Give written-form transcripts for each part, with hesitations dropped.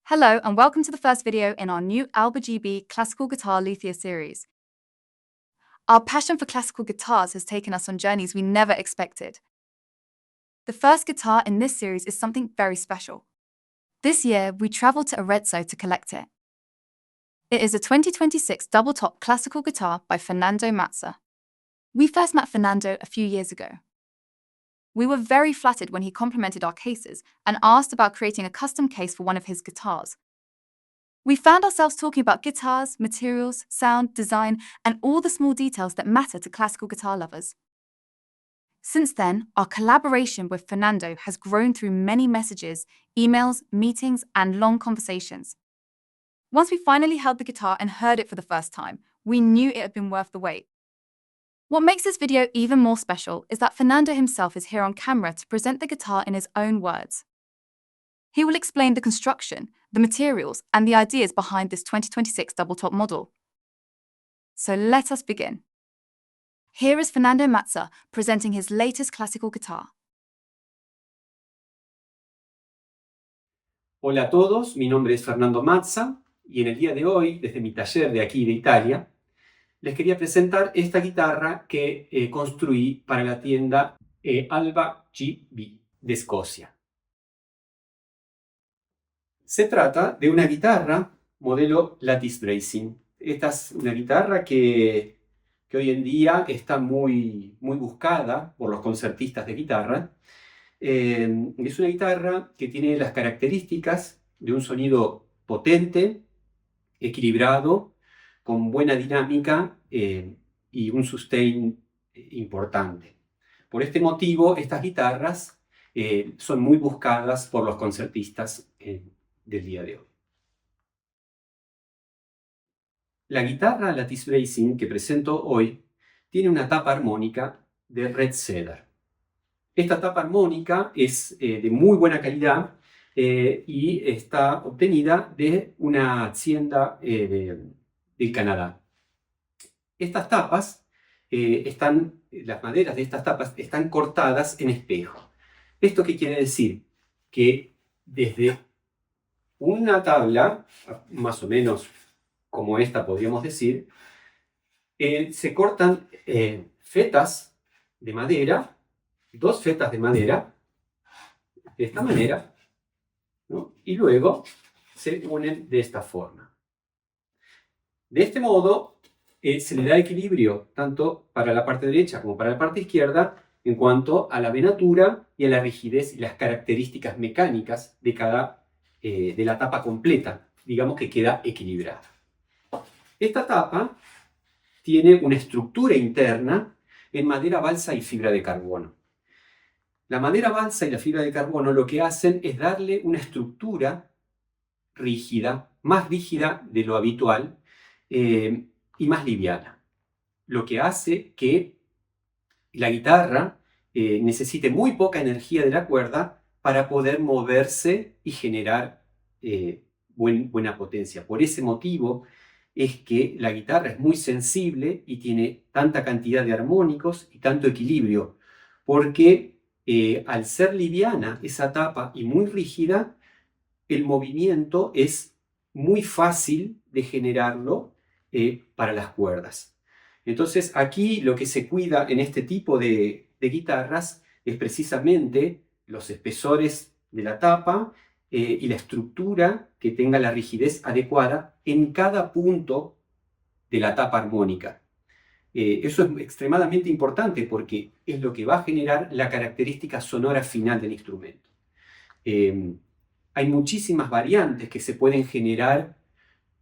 Hello and welcome to the first video in our new Alba GB classical guitar luthier series. Our passion for classical guitars has taken us on journeys we never expected. The first guitar in this series is something very special. This year, we traveled to Arezzo to collect it. It is a 2026 double-top classical guitar by Fernando Mazza. We first met Fernando a few years ago. We were very flattered when he complimented our cases and asked about creating a custom case for one of his guitars. We found ourselves talking about guitars, materials, sound, design, and all the small details that matter to classical guitar lovers. Since then, our collaboration with Fernando has grown through many messages, emails, meetings, and long conversations. Once we finally held the guitar and heard it for the first time, we knew it had been worth the wait. What makes this video even more special is that Fernando himself is here on camera to present the guitar in his own words. He will explain the construction, the materials, and the ideas behind this 2026 double-top model. So let us begin. Here is Fernando Mazza presenting his latest classical guitar. Hola a todos, mi nombre es Fernando Mazza y en el día de hoy, desde mi taller de aquí de Italia, les quería presentar esta guitarra que construí para la tienda Alba GB de Escocia. Se trata de una guitarra modelo Lattice Bracing. Esta es una guitarra que hoy en día está muy buscada por los concertistas de guitarra. Es una guitarra que tiene las características de un sonido potente, equilibrado, con buena dinámica y un sustain importante. Por este motivo, estas guitarras son muy buscadas por los concertistas del día de hoy. La guitarra Lattice Bracing que presento hoy tiene una tapa armónica de Red Cedar. Esta tapa armónica es de muy buena calidad y está obtenida de una hacienda del Canadá. Estas tapas las maderas de estas tapas están cortadas en espejo. ¿Esto qué quiere decir? Que desde una tabla, más o menos como esta podríamos decir, se cortan fetas de madera, dos fetas de madera, de esta manera, ¿no? Y luego se unen de esta forma. De este modo se le da equilibrio tanto para la parte derecha como para la parte izquierda en cuanto a la venatura y a la rigidez y las características mecánicas de la tapa completa, digamos que queda equilibrada. Esta tapa tiene una estructura interna en madera balsa y fibra de carbono. La madera balsa y la fibra de carbono lo que hacen es darle una estructura rígida, más rígida de lo habitual y más liviana. Lo que hace que la guitarra necesite muy poca energía de la cuerda para poder moverse y generar buena potencia. Por ese motivo es que la guitarra es muy sensible y tiene tanta cantidad de armónicos y tanto equilibrio, porque al ser liviana esa tapa y muy rígida, el movimiento es muy fácil de generarlo para las cuerdas. Entonces aquí lo que se cuida en este tipo de guitarras es precisamente los espesores de la tapa y la estructura que tenga la rigidez adecuada en cada punto de la tapa armónica. Eso es extremadamente importante porque es lo que va a generar la característica sonora final del instrumento. Hay muchísimas variantes que se pueden generar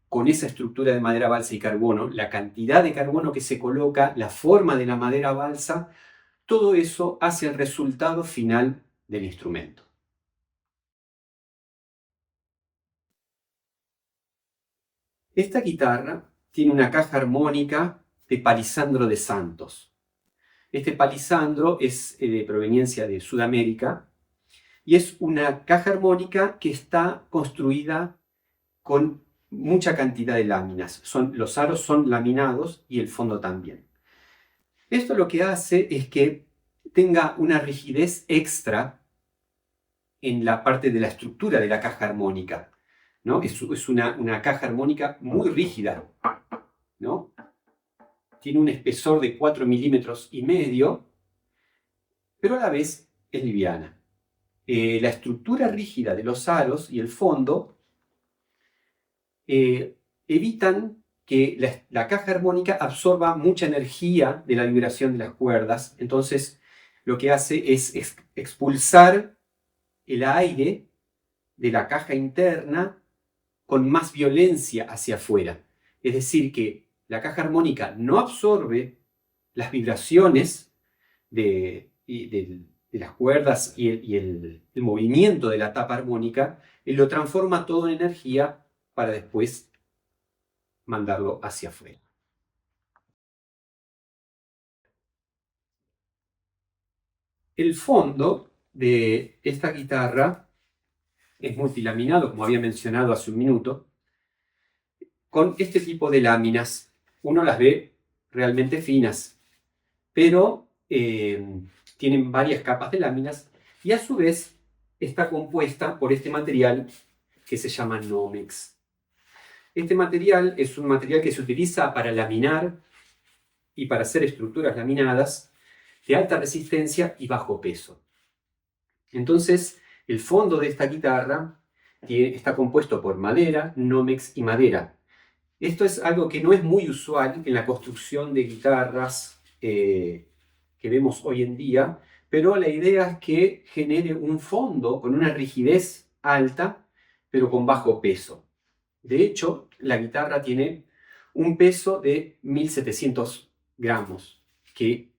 con esa estructura de madera balsa y carbono, la cantidad de carbono que se coloca, la forma de la madera balsa, todo eso hace el resultado final del instrumento. Esta guitarra tiene una caja armónica de palisandro de Santos. Este palisandro es de proveniencia de Sudamérica y es una caja armónica que está construida con mucha cantidad de láminas. Los aros son laminados y el fondo también. Esto lo que hace es que tenga una rigidez extra en la parte de la estructura de la caja armónica. ¿no? Es una caja armónica muy rígida, ¿no? Tiene un espesor de 4,5 milímetros, pero a la vez es liviana. La estructura rígida de los aros y el fondo evitan que la caja armónica absorba mucha energía de la vibración de las cuerdas. Entonces, lo que hace es expulsar el aire de la caja interna con más violencia hacia afuera. Es decir, que la caja armónica no absorbe las vibraciones de las cuerdas y el movimiento de la tapa armónica, y lo transforma todo en energía para después mandarlo hacia afuera. El fondo de esta guitarra es multilaminado, como había mencionado hace un minuto, con este tipo de láminas. Uno las ve realmente finas, pero tienen varias capas de láminas y a su vez está compuesta por este material que se llama Nomex. Este material es un material que se utiliza para laminar y para hacer estructuras laminadas de alta resistencia y bajo peso. Entonces, el fondo de esta guitarra está compuesto por madera, Nomex y madera. Esto es algo que no es muy usual en la construcción de guitarras que vemos hoy en día, pero la idea es que genere un fondo con una rigidez alta, pero con bajo peso. De hecho, la guitarra tiene un peso de 1.700 gramos, que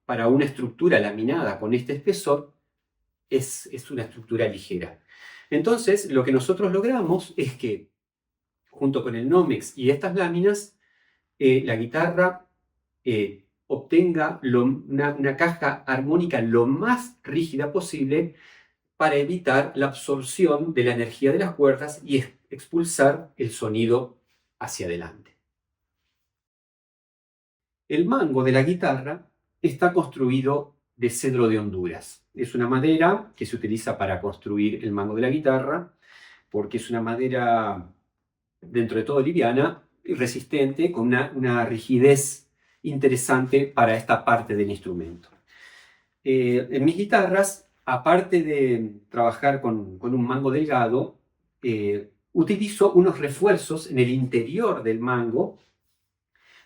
para una estructura laminada con este espesor es una estructura ligera. Entonces, lo que nosotros logramos es que, junto con el Nomex y estas láminas, la guitarra obtenga una caja armónica lo más rígida posible para evitar la absorción de la energía de las cuerdas y expulsar el sonido hacia adelante. El mango de la guitarra está construido de cedro de Honduras. Es una madera que se utiliza para construir el mango de la guitarra porque es una madera dentro de todo liviana y resistente, con una rigidez interesante para esta parte del instrumento. En mis guitarras, aparte de trabajar con un mango delgado, utilizo unos refuerzos en el interior del mango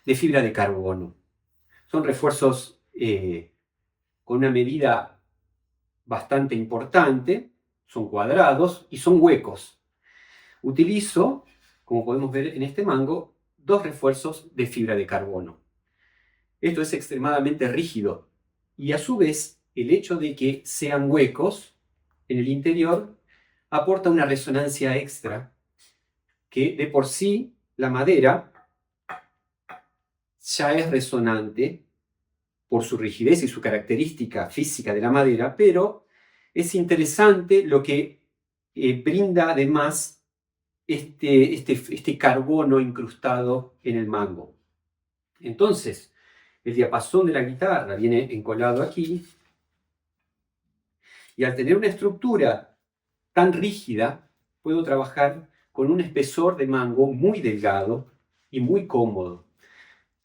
de fibra de carbono. Son refuerzos con una medida bastante importante, son cuadrados y son huecos. Utilizo, como podemos ver en este mango, 2 refuerzos de fibra de carbono. Esto es extremadamente rígido y a su vez el hecho de que sean huecos en el interior aporta una resonancia extra que de por sí la madera ya es resonante por su rigidez y su característica física de la madera, pero es interesante lo que brinda además este carbono incrustado en el mango. Entonces, el diapasón de la guitarra viene encolado aquí, y al tener una estructura tan rígida, puedo trabajar con un espesor de mango muy delgado y muy cómodo.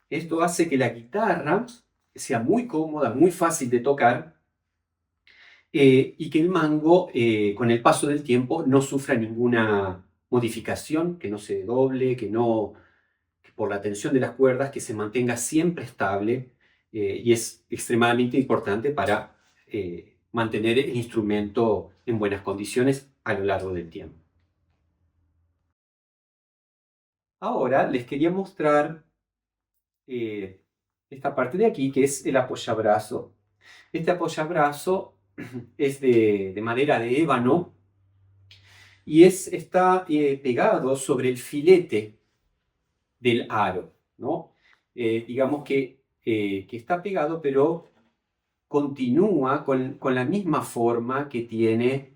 Esto hace que la guitarra sea muy cómoda, muy fácil de tocar, y que el mango, con el paso del tiempo, no sufra ninguna modificación, que no se doble, que por la tensión de las cuerdas, que se mantenga siempre estable, y es extremadamente importante para mantener el instrumento en buenas condiciones a lo largo del tiempo. Ahora les quería mostrar esta parte de aquí, que es el apoyabrazo. Este apoyabrazo es de madera de ébano y está pegado sobre el filete del aro, ¿no? Digamos que está pegado, pero continúa con la misma forma que tiene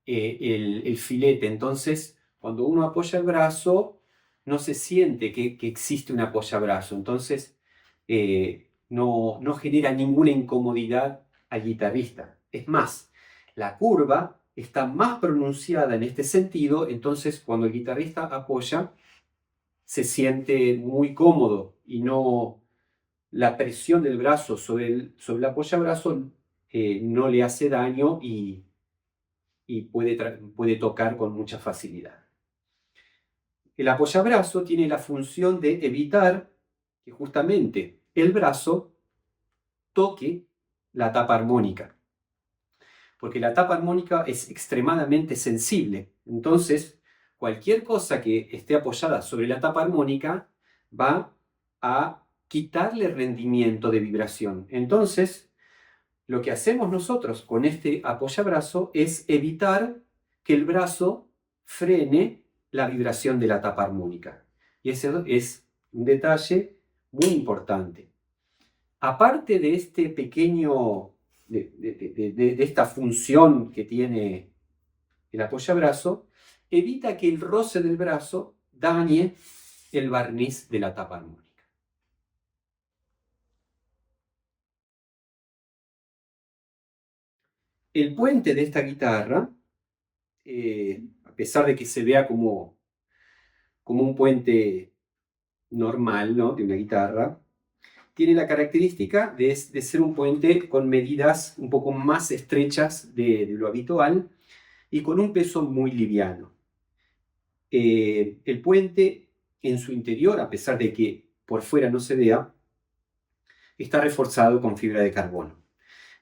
el filete. Entonces, cuando uno apoya el brazo, no se siente que existe un apoyabrazo. Entonces, no genera ninguna incomodidad al guitarrista. Es más, la curva está más pronunciada en este sentido, entonces cuando el guitarrista apoya, se siente muy cómodo y no la presión del brazo sobre el apoyabrazo no le hace daño y puede tocar con mucha facilidad. El apoyabrazo tiene la función de evitar que justamente el brazo toque la tapa armónica, porque la tapa armónica es extremadamente sensible. Entonces, cualquier cosa que esté apoyada sobre la tapa armónica va a quitarle rendimiento de vibración. Entonces, lo que hacemos nosotros con este apoyabrazo es evitar que el brazo frene la vibración de la tapa armónica. Y ese es un detalle muy importante. Aparte de este pequeño, de esta función que tiene el apoyabrazo, evita que el roce del brazo dañe el barniz de la tapa armónica. El puente de esta guitarra, a pesar de que se vea como un puente normal, ¿no?, de una guitarra, tiene la característica de ser un puente con medidas un poco más estrechas de lo habitual y con un peso muy liviano. El puente en su interior, a pesar de que por fuera no se vea, está reforzado con fibra de carbono.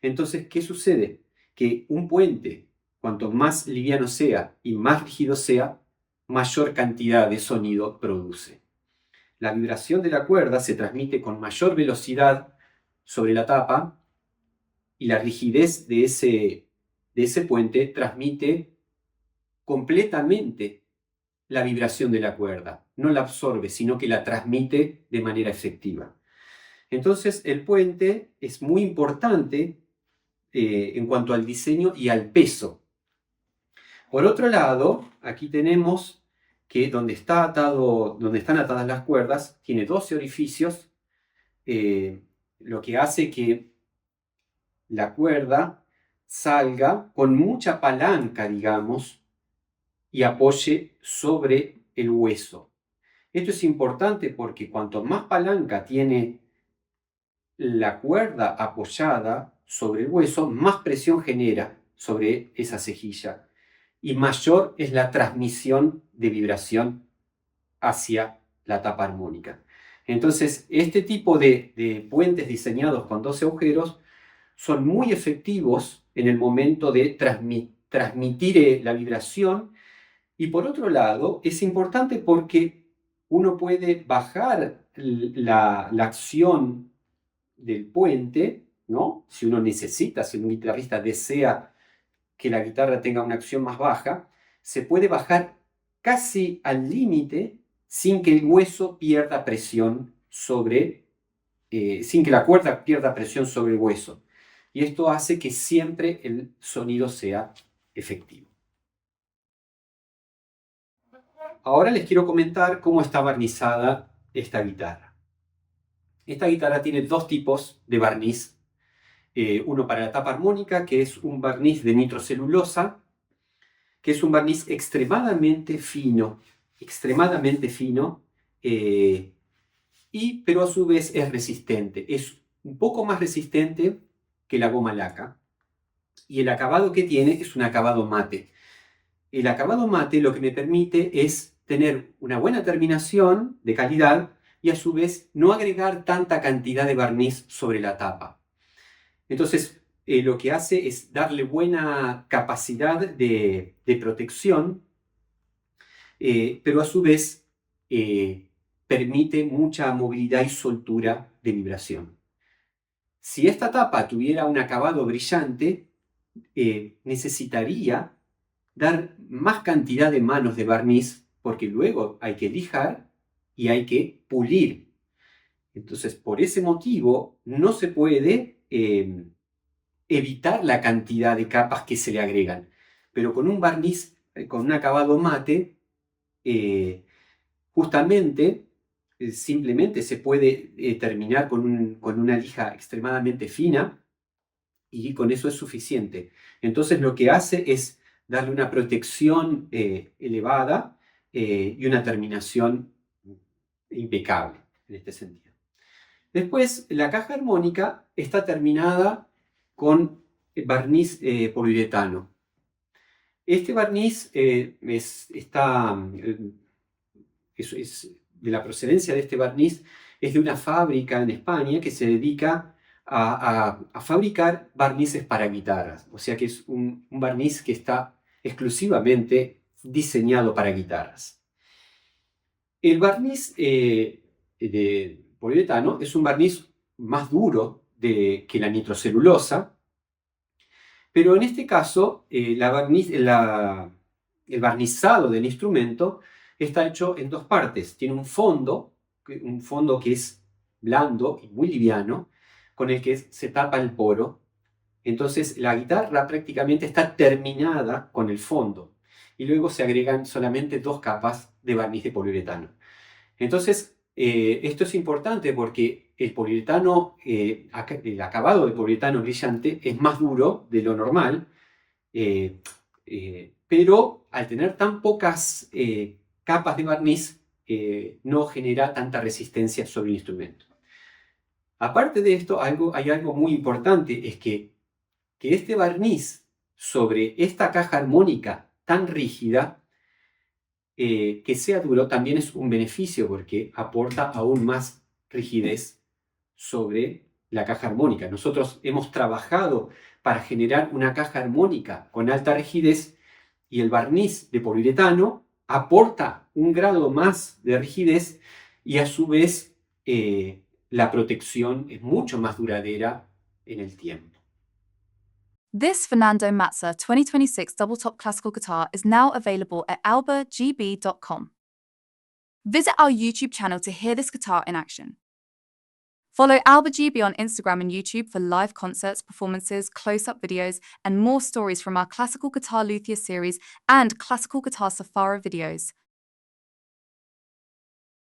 Entonces, ¿qué sucede? Que un puente, cuanto más liviano sea y más rígido sea, mayor cantidad de sonido produce. La vibración de la cuerda se transmite con mayor velocidad sobre la tapa y la rigidez de ese puente transmite completamente la vibración de la cuerda. No la absorbe, sino que la transmite de manera efectiva. Entonces, el puente es muy importante en cuanto al diseño y al peso. Por otro lado, aquí tenemos que donde están atadas las cuerdas, tiene 12 orificios, lo que hace que la cuerda salga con mucha palanca, digamos, y apoye sobre el hueso. Esto es importante porque cuanto más palanca tiene la cuerda apoyada sobre el hueso, más presión genera sobre esa cejilla y mayor es la transmisión de vibración hacia la tapa armónica. Entonces, este tipo de puentes diseñados con 12 agujeros son muy efectivos en el momento de transmitir la vibración. Y por otro lado, es importante porque uno puede bajar la acción del puente, ¿no? Si uno necesita, si un guitarrista desea que la guitarra tenga una acción más baja, se puede bajar casi al límite sin que el hueso pierda presión sin que la cuerda pierda presión sobre el hueso. Y esto hace que siempre el sonido sea efectivo. Ahora les quiero comentar cómo está barnizada esta guitarra. Esta guitarra tiene dos tipos de barniz. Uno para la tapa armónica, que es un barniz de nitrocelulosa, que es un barniz extremadamente fino, pero a su vez es resistente. Es un poco más resistente que la goma laca. Y el acabado que tiene es un acabado mate. El acabado mate lo que me permite es tener una buena terminación de calidad y a su vez no agregar tanta cantidad de barniz sobre la tapa. Entonces, lo que hace es darle buena capacidad de protección, pero a su vez permite mucha movilidad y soltura de vibración. Si esta tapa tuviera un acabado brillante, necesitaría dar más cantidad de manos de barniz porque luego hay que lijar y hay que pulir. Entonces, por ese motivo, no se puede evitar la cantidad de capas que se le agregan. Pero con un barniz, con un acabado mate, justamente, simplemente se puede terminar con una lija extremadamente fina y con eso es suficiente. Entonces lo que hace es darle una protección elevada y una terminación impecable en este sentido. Después, la caja armónica está terminada con barniz poliuretano. Este barniz de la procedencia de este barniz es de una fábrica en España que se dedica a fabricar barnices para guitarras. O sea que es un barniz que está exclusivamente diseñado para guitarras. El barniz de poliuretano es un barniz más duro que la nitrocelulosa, pero en este caso el barnizado del instrumento está hecho en dos partes. Tiene un fondo que es blando y muy liviano, con el que se tapa el poro. Entonces la guitarra prácticamente está terminada con el fondo y luego se agregan solamente 2 capas de barniz de poliuretano. Entonces esto es importante porque el poliuretano, el acabado de poliuretano brillante es más duro de lo normal, pero al tener tan pocas capas de barniz no genera tanta resistencia sobre el instrumento. Aparte de esto, hay algo muy importante, es que este barniz sobre esta caja armónica tan rígida, que sea duro, también es un beneficio porque aporta aún más rigidez sobre la caja armónica. Nosotros hemos trabajado para generar una caja armónica con alta rigidez y el barniz de poliuretano aporta un grado más de rigidez y a su vez la protección es mucho más duradera en el tiempo. This Fernando Matza 2026 double top classical guitar is now available at albagb.com. Visit our YouTube channel to hear this guitar in action. Follow Alba GB on Instagram and YouTube for live concerts, performances, close-up videos, and more stories from our Classical Guitar Luthier series and Classical Guitar Safari videos.